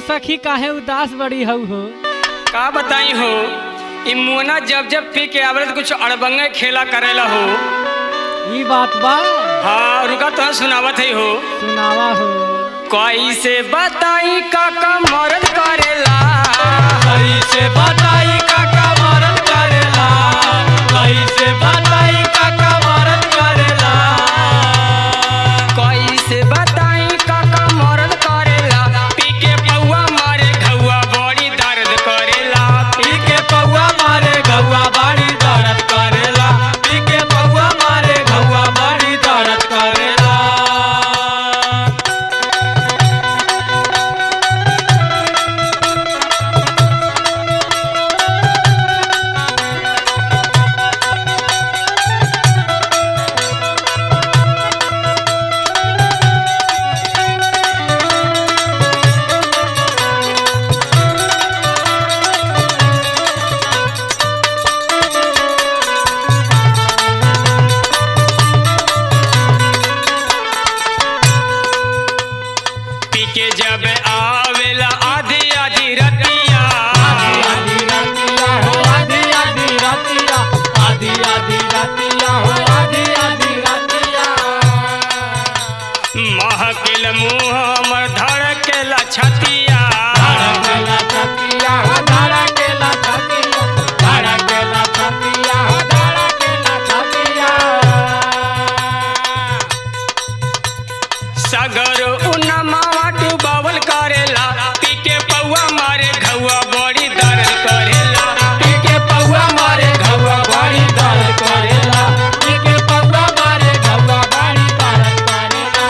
सखी काहे उदास बड़ी हऊ हो? का बताई हो, ई मुना जब जब पी के आवरत कुछ अड़बंगे खेला करेला हो। ई बात बा? हाँ रुका तो सुनावत है हो। सुनावा हो। कैसे बताई काका मरद करेला, कैसे बताई काका मरद करेला, कैसे बताई काका मरद करेला, कैसे बताई काका मरद करेला, पी के पौआ मारे घौआ बड़ी दर्द करेला, पी के पौआ मारे घौआ बड़ी दर्द करेला, पी के पौआ मारे घौआ बड़ी दर्द करेला। पी के जब आवेला आधी आधी रतिया, आधी आधी रतिया हो, आधी आधी रतिया, आधी आधी रतिया हो, आधी आधी रतिया। महकिल मुँह हमर धड़केला छतिया, धड़केला छतिया हो, धड़केला छतिया, धड़केला छतिया हो, धड़केला छतिया। सगर उनमा डुबावल करेला, पी के पौआ मारे घौआ बड़ी दर्द करेला, पी के पौआ मारे घौआ बड़ी दर्द करेला, पी के पौआ मारे घौआ बड़ी दर्द करेला।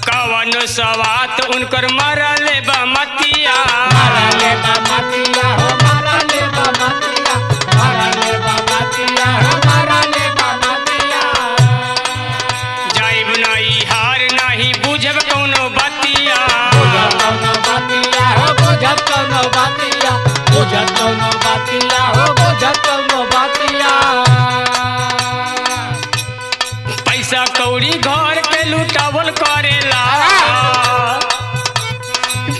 कवन सवात उनकर मरले बमतिया, मारा ले बामतिया हो, मारा ले बामतिया, मारा ले बामतिया हो, मारा ले बामतिया। जाइब नहीं हार नहीं बुझब कौनो बतिया, बुझत कौनो बातिया हो, बुझत कौनो बातिया, बुझत कौनो बातिया हो, बुझत कौनो बातिया। पैसा कौड़ी घर के लुटावल करेला,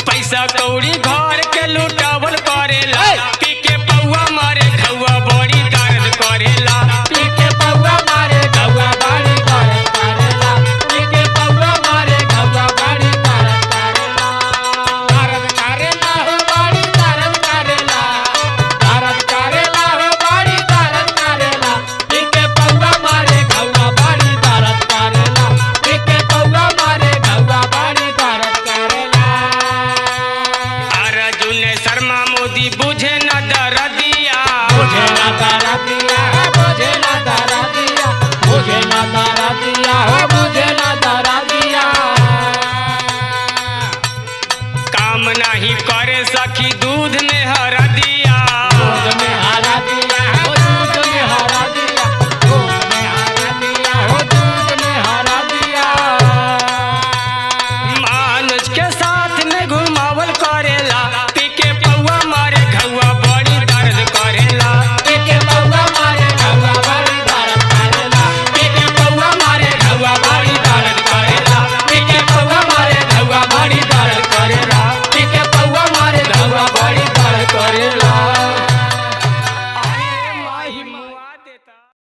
पैसा कौड़ी घर के लुटावल करेला, पी के पौआ मारे घौआ बड़ी दर्द करेला, पी के पौआ मारे घौआ बड़ी दर्द करेला, पी के पौआ मारे घौआ बड़ी दर्द करेला। दर्द करेला हो, बड़ी दर्द करेला, दर्द करेला हो, बड़ी दर्द करेला, पी के पौआ मारे घौआ बड़ी दर्द करेला, पी के पौआ मारे घौआ बड़ी दर्द करेला। अर्जुन शर्मा मोदी बुझे न दर्दिया, मुझे ना दर्दिया हो, मुझे ना दर्दिया, मुझे ना दर्दिया हो, मुझे ना दर्दिया। काम नहीं करे सखी दूध में हरदिया,